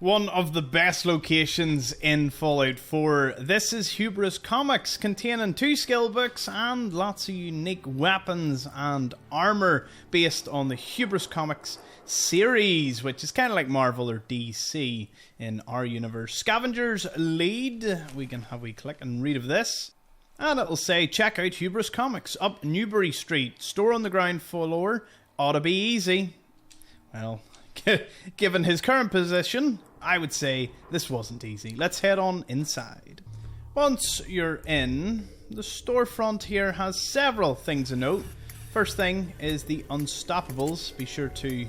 One of the best locations in Fallout 4. This is Hubris Comics, containing 2 skill books and lots of unique weapons and armor based on the Hubris Comics series, which is kind of like Marvel or DC in our universe. Scavengers lead. We can have a click and read of this. And it'll say, check out Hubris Comics up Newbury Street. Store on the ground floor. Ought to be easy. Well, given his current position, I would say this wasn't easy. Let's head on inside. Once you're in, the storefront here has several things to note. First thing is the Unstoppables. Be sure to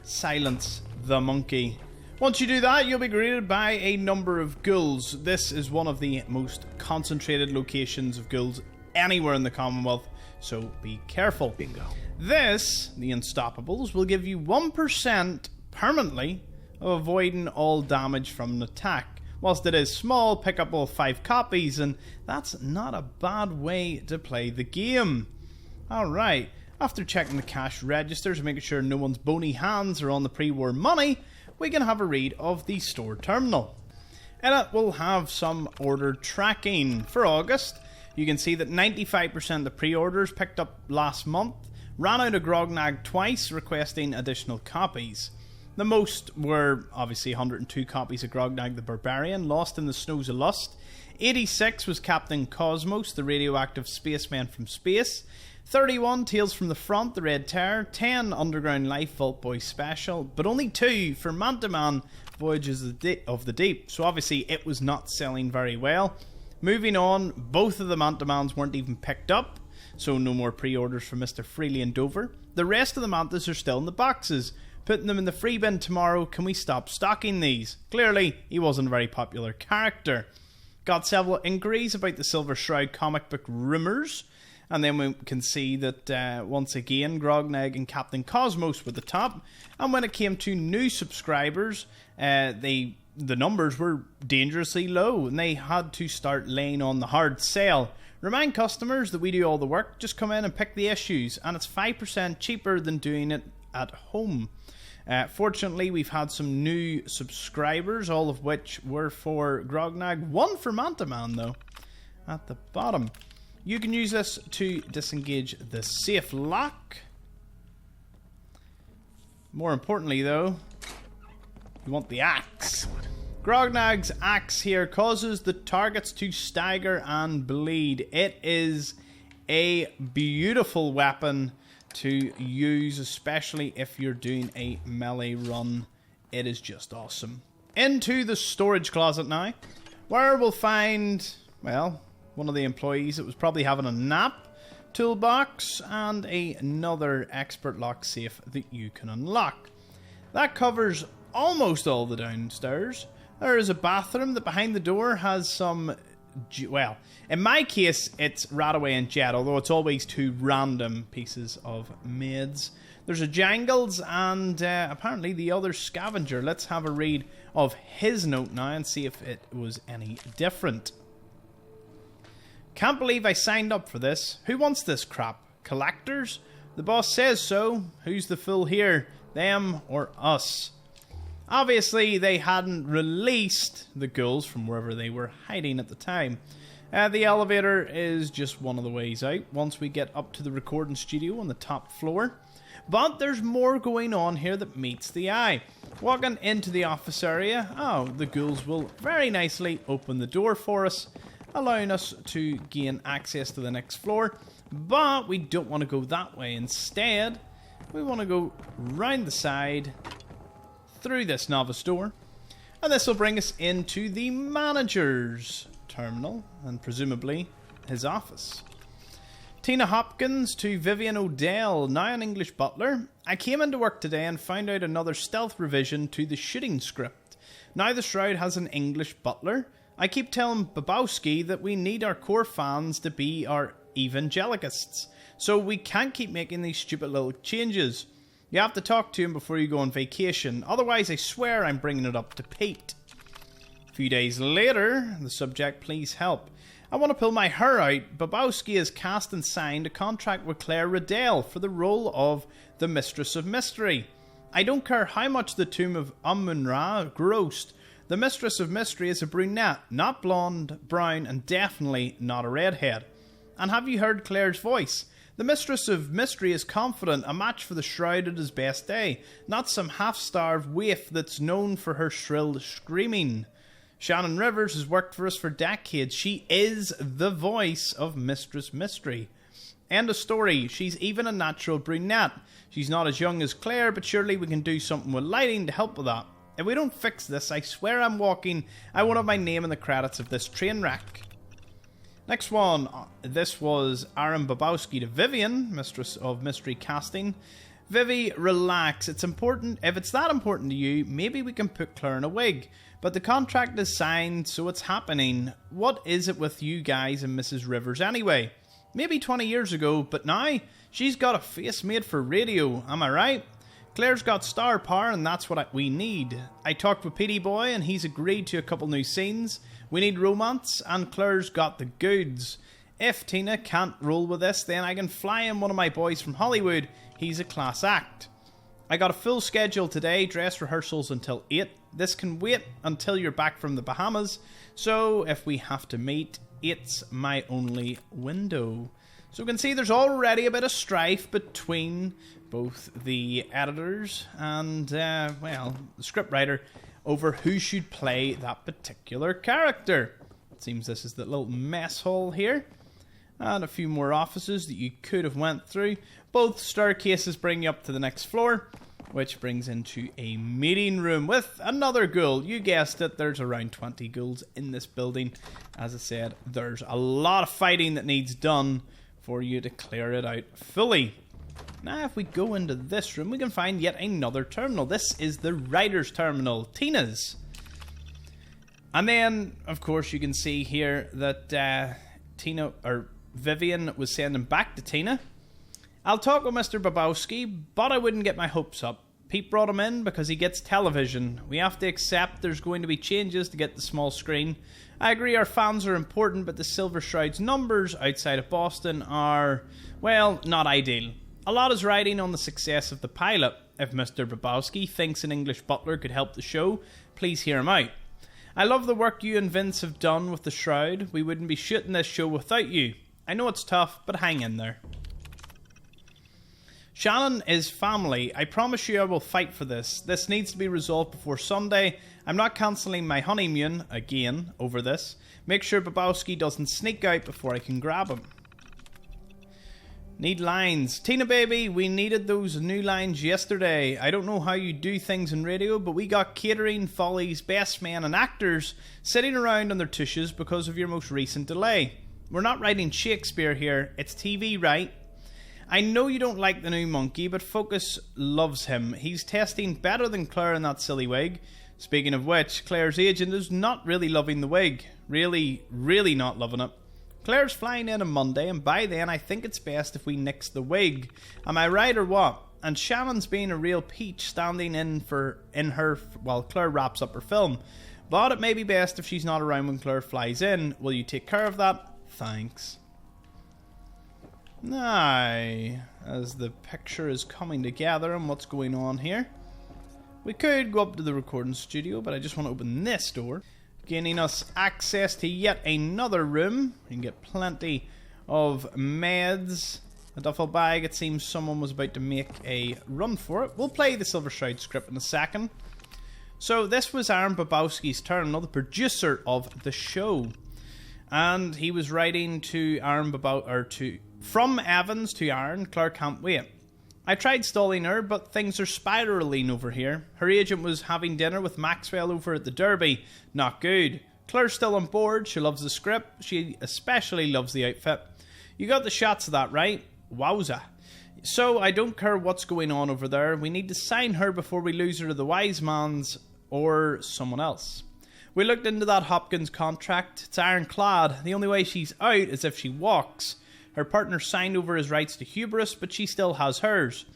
silence the monkey. Once you do that, you'll be greeted by a number of ghouls. This is one of the most concentrated locations of ghouls anywhere in the Commonwealth, so be careful. Bingo. This, the Unstoppables, will give you 1% permanently of avoiding all damage from an attack. Whilst it is small, pick up all 5 copies, and that's not a bad way to play the game. Alright, after checking the cash registers and making sure no one's bony hands are on the pre-war money, we can have a read of the store terminal. And it will have some order tracking. For August, you can see that 95% of the pre-orders picked up last month ran out of Grognak twice, requesting additional copies. The most were obviously 102 copies of Grognak the Barbarian, lost in the snows of lust. 86 was Captain Cosmos, the radioactive spaceman from space. 31 Tales from the Front, the Red Terror. 10 Underground Life Vault Boy Special, but only 2 for Mantaman Voyages of the Deep. So obviously it was not selling very well. Moving on, both of the Mantamans weren't even picked up, so no more pre-orders for Mr. Freely and Dover. The rest of the Mantas are still in the boxes. Putting them in the free bin tomorrow. Can we stop stocking these? Clearly, he wasn't a very popular character. Got several inquiries about the Silver Shroud comic book rumours. And then we can see that once again, Grognak and Captain Cosmos were the top. And when it came to new subscribers, the numbers were dangerously low. And they had to start laying on the hard sell. Remind customers that we do all the work. Just come in and pick the issues. And it's 5% cheaper than doing it at home. Fortunately, we've had some new subscribers, all of which were for Grognak. 1 for Mantaman, though, at the bottom. You can use this to disengage the safe lock. More importantly, though, you want the axe. Grognak's axe here causes the targets to stagger and bleed. It is a beautiful weapon to use, especially if you're doing a melee run. It is just awesome. Into the storage closet now, where we'll find, well, one of the employees that was probably having a nap, toolbox, and another expert lock safe that you can unlock. That covers almost all the downstairs. There is a bathroom that behind the door has some, well, in my case, it's Radaway and Jet, although it's always 2 random pieces of maids. There's a Jangles and apparently the other Scavenger. Let's have a read of his note now and see if it was any different. Can't believe I signed up for this. Who wants this crap? Collectors? The boss says so. Who's the fool here? Them or us? Obviously, they hadn't released the ghouls from wherever they were hiding at the time. The elevator is just one of the ways out once we get up to the recording studio on the top floor. But there's more going on here that meets the eye. Walking into the office area, the ghouls will very nicely open the door for us, allowing us to gain access to the next floor. But we don't want to go that way. Instead, we want to go round the side through this novice door, and this will bring us into the manager's terminal and presumably his office. Tina Hopkins to Vivian O'Dell, now an English butler. I came into work today and found out another stealth revision to the shooting script. Now the Shroud has an English butler. I keep telling Babowski that we need our core fans to be our evangelicists, so we can't keep making these stupid little changes. You have to talk to him before you go on vacation, otherwise I swear I'm bringing it up to Pete. A few days later, the subject, please help. I want to pull my hair out. Babowski has cast and signed a contract with Claire Riddell for the role of the Mistress of Mystery. I don't care how much the tomb of Amun-Ra grossed. The Mistress of Mystery is a brunette, not blonde, brown, and definitely not a redhead. And have you heard Claire's voice? The Mistress of Mystery is confident, a match for the Shroud at his best day, not some half-starved waif that's known for her shrill screaming. Shannon Rivers has worked for us for decades. She is the voice of Mistress Mystery. End of story. She's even a natural brunette. She's not as young as Claire, but surely we can do something with lighting to help with that. If we don't fix this, I swear I won't have my name in the credits of this train wreck. Next one. This was Aaron Babowski to Vivian, Mistress of Mystery casting. Vivi, relax. It's important. If it's that important to you, maybe we can put Claire in a wig. But the contract is signed, so it's happening. What is it with you guys and Mrs. Rivers anyway? Maybe 20 years ago, but now she's got a face made for radio. Am I right? Claire's got star power, and that's what we need. I talked with Petey Boy, and he's agreed to a couple new scenes. We need romance, and Claire's got the goods. If Tina can't roll with this, then I can fly in one of my boys from Hollywood. He's a class act. I got a full schedule today, dress rehearsals until 8. This can wait until you're back from the Bahamas, so if we have to meet, it's my only window. So we can see there's already a bit of strife between both the editors and, the scriptwriter over who should play that particular character. It seems this is the little mess hall here. And a few more offices that you could have went through. Both staircases bring you up to the next floor, which brings into a meeting room with another ghoul. You guessed it, there's around 20 ghouls in this building. As I said, there's a lot of fighting that needs done for you to clear it out fully. Now, if we go into this room, we can find yet another terminal. This is the writer's terminal, Tina's. And then, of course, you can see here that Vivian was sending back to Tina. I'll talk with Mr. Babowski, but I wouldn't get my hopes up. Pete brought him in because he gets television. We have to accept there's going to be changes to get the small screen. I agree our fans are important, but the Silver Shroud's numbers outside of Boston are, well, not ideal. A lot is riding on the success of the pilot. If Mr. Babowski thinks an English butler could help the show, please hear him out. I love the work you and Vince have done with the Shroud. We wouldn't be shooting this show without you. I know it's tough, but hang in there. Shannon is family. I promise you I will fight for this. This needs to be resolved before Sunday. I'm not cancelling my honeymoon again over this. Make sure Babowski doesn't sneak out before I can grab him. Need lines. Tina baby, we needed those new lines yesterday. I don't know how you do things in radio, but we got catering, follies, best men and actors sitting around on their tushes because of your most recent delay. We're not writing Shakespeare here. It's TV, right? I know you don't like the new monkey, but Focus loves him. He's testing better than Claire in that silly wig. Speaking of which, Claire's agent is not really loving the wig. Really, really not loving it. Claire's flying in on Monday, and by then I think it's best if we nix the wig. Am I right or what? And Shannon's being a real peach standing in her while Claire wraps up her film. But it may be best if she's not around when Claire flies in. Will you take care of that? Thanks. Now, as the picture is coming together and what's going on here, we could go up to the recording studio, but I just want to open this door, gaining us access to yet another room. You can get plenty of meds. A duffel bag. It seems someone was about to make a run for it. We'll play the Silver Shroud script in a second. So this was Aaron Babowski's terminal, the producer of the show, and he was writing to from Evans to Aaron. Claire can't wait. I tried stalling her, but things are spiraling over here. Her agent was having dinner with Maxwell over at the Derby. Not good. Claire's still on board. She loves the script. She especially loves the outfit. You got the shots of that, right? Wowza. So I don't care what's going on over there. We need to sign her before we lose her to the Wise Man's or someone else. We looked into that Hopkins contract. It's ironclad. The only way she's out is if she walks. Her partner signed over his rights to Hubris, but she still has hers.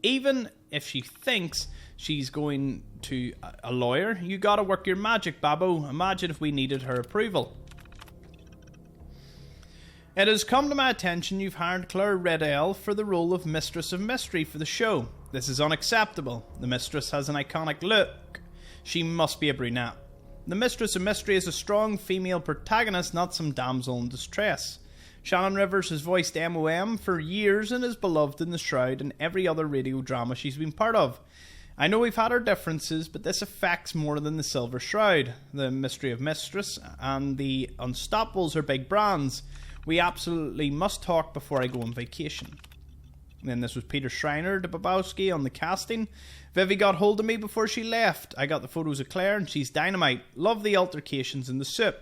Even if she thinks she's going to a lawyer, you gotta work your magic, Babbo. Imagine if we needed her approval. It has come to my attention you've hired Claire Riddell for the role of Mistress of Mystery for the show. This is unacceptable. The Mistress has an iconic look. She must be a brunette. The Mistress of Mystery is a strong female protagonist, not some damsel in distress. Shannon Rivers has voiced MOM for years and is beloved in The Shroud and every other radio drama she's been part of. I know we've had our differences, but this affects more than the Silver Shroud. The Mystery of Mistress and the Unstoppables are big brands. We absolutely must talk before I go on vacation. And then this was Peter Schreiner de Babowski on the casting. Vivi got hold of me before she left. I got the photos of Claire and she's dynamite. Love the altercations in the soup.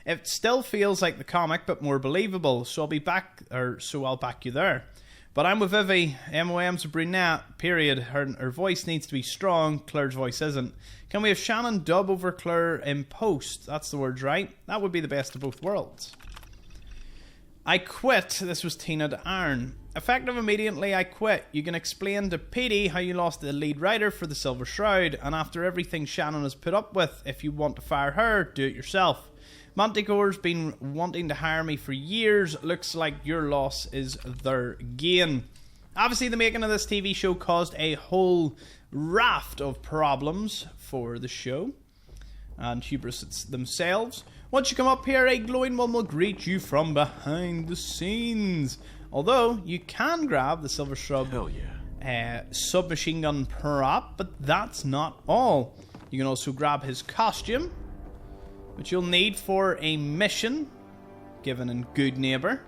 It still feels like the comic, but more believable. So I'll back you there. But I'm with Vivi. MOM's a brunette, period. Her voice needs to be strong. Claire's voice isn't. Can we have Shannon dub over Claire in post? That's the words, right? That would be the best of both worlds. I quit. This was Tina de Iron. Effective immediately, I quit. You can explain to Petey how you lost the lead writer for the Silver Shroud, and after everything Shannon has put up with, if you want to fire her, do it yourself. Manticore's been wanting to hire me for years. Looks like your loss is their gain. Obviously, the making of this TV show caused a whole raft of problems for the show and Hubris themselves. Once you come up here, a glowing one will greet you from behind the scenes. Although, you can grab the Silver Shroud submachine gun prop, but that's not all. You can also grab his costume, which you'll need for a mission given in Good Neighbour.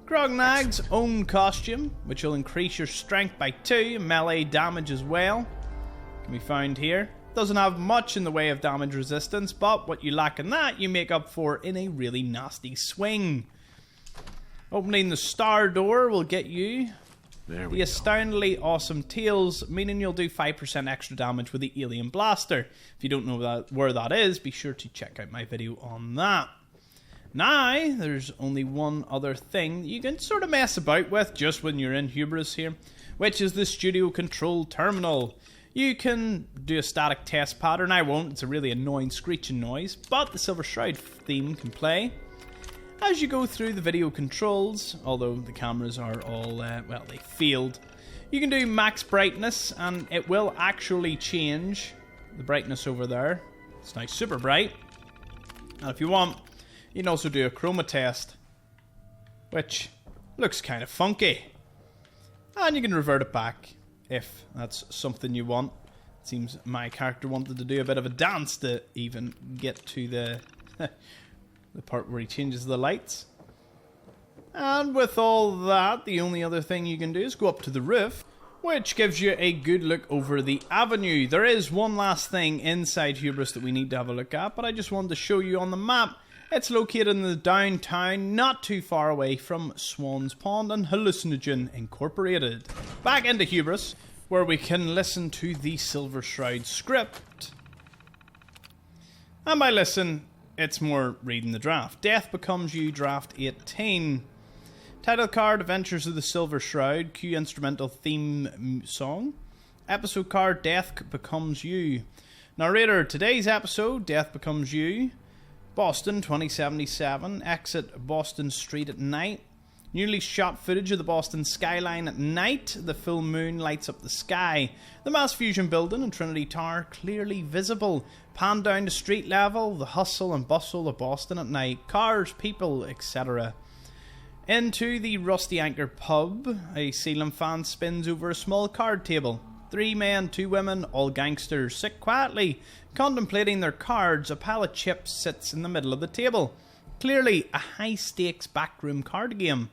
Grognak's own costume, which will increase your strength by 2, melee damage as well. Can be found here. Doesn't have much in the way of damage resistance, but what you lack in that, you make up for in a really nasty swing. Opening the star door will get you the astoundingly awesome tails, meaning you'll do 5% extra damage with the alien blaster. If you don't know where that is, be sure to check out my video on that. Now, there's only one other thing you can sort of mess about with just when you're in Hubris here, which is the studio control terminal. You can do a static test pattern. I won't, it's a really annoying screeching noise, but the Silver Shroud theme can play. As you go through the video controls, although the cameras are all, they failed, you can do max brightness and it will actually change the brightness over there. It's now super bright. And if you want, you can also do a chroma test, which looks kind of funky. And you can revert it back if that's something you want. It seems my character wanted to do a bit of a dance to even get to the the part where he changes the lights. And with all that, the only other thing you can do is go up to the roof, which gives you a good look over the avenue. There is one last thing inside Hubris that we need to have a look at, but I just wanted to show you on the map. It's located in the downtown, not too far away from Swan's Pond and Hallucinogen Incorporated. Back into Hubris, where we can listen to the Silver Shroud script. And by listen, it's more reading the draft. Death Becomes You, Draft 18. Title card, Adventures of the Silver Shroud, cue instrumental theme song. Episode card, Death Becomes You. Narrator, today's episode, Death Becomes You. Boston 2077, exit Boston Street at night. Newly shot footage of the Boston skyline at night. The full moon lights up the sky. The Mass Fusion building and Trinity Tower clearly visible. Pan down to street level, the hustle and bustle of Boston at night. Cars, people, etc. Into the Rusty Anchor pub, a ceiling fan spins over a small card table. 3 men, 2 women, all gangsters, sit quietly. Contemplating their cards, a pile of chips sits in the middle of the table. Clearly a high-stakes backroom card game.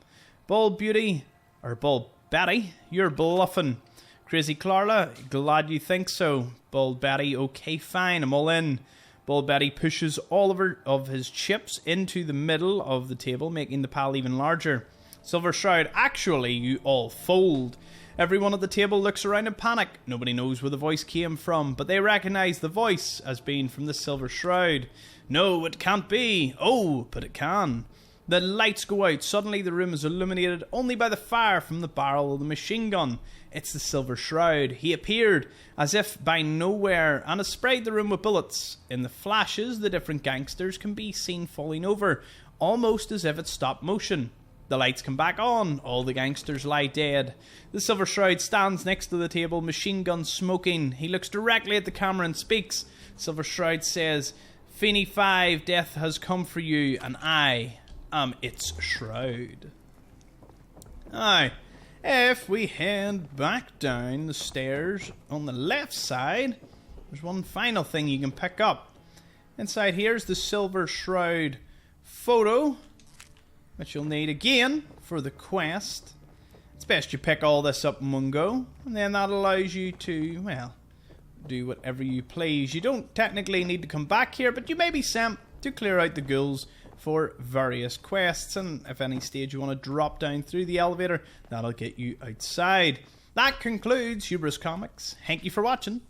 Bald Beauty, or Bald Betty, you're bluffing. Crazy Clarla, glad you think so. Bald Betty, okay fine, I'm all in. Bald Betty pushes all of his chips into the middle of the table, making the pile even larger. Silver Shroud, actually you all fold. Everyone at the table looks around in panic. Nobody knows where the voice came from, but they recognise the voice as being from the Silver Shroud. No, it can't be. Oh, but it can. The lights go out. Suddenly the room is illuminated only by the fire from the barrel of the machine gun. It's the Silver Shroud. He appeared as if by nowhere and has sprayed the room with bullets. In the flashes, the different gangsters can be seen falling over, almost as if it's stop motion. The lights come back on. All the gangsters lie dead. The Silver Shroud stands next to the table, machine gun smoking. He looks directly at the camera and speaks. Silver Shroud says, "Feeney 5, death has come for you, and I am its shroud." Aye. If we head back down the stairs on the left side, there's one final thing you can pick up. Inside here is the Silver Shroud photo, which you'll need again for the quest. It's best you pick all this up in one go, and then that allows you to, well, do whatever you please. You don't technically need to come back here, but you may be sent to clear out the ghouls for various quests, and if any stage you want to drop down through the elevator, that'll get you outside. That concludes Hubris Comics. Thank you for watching.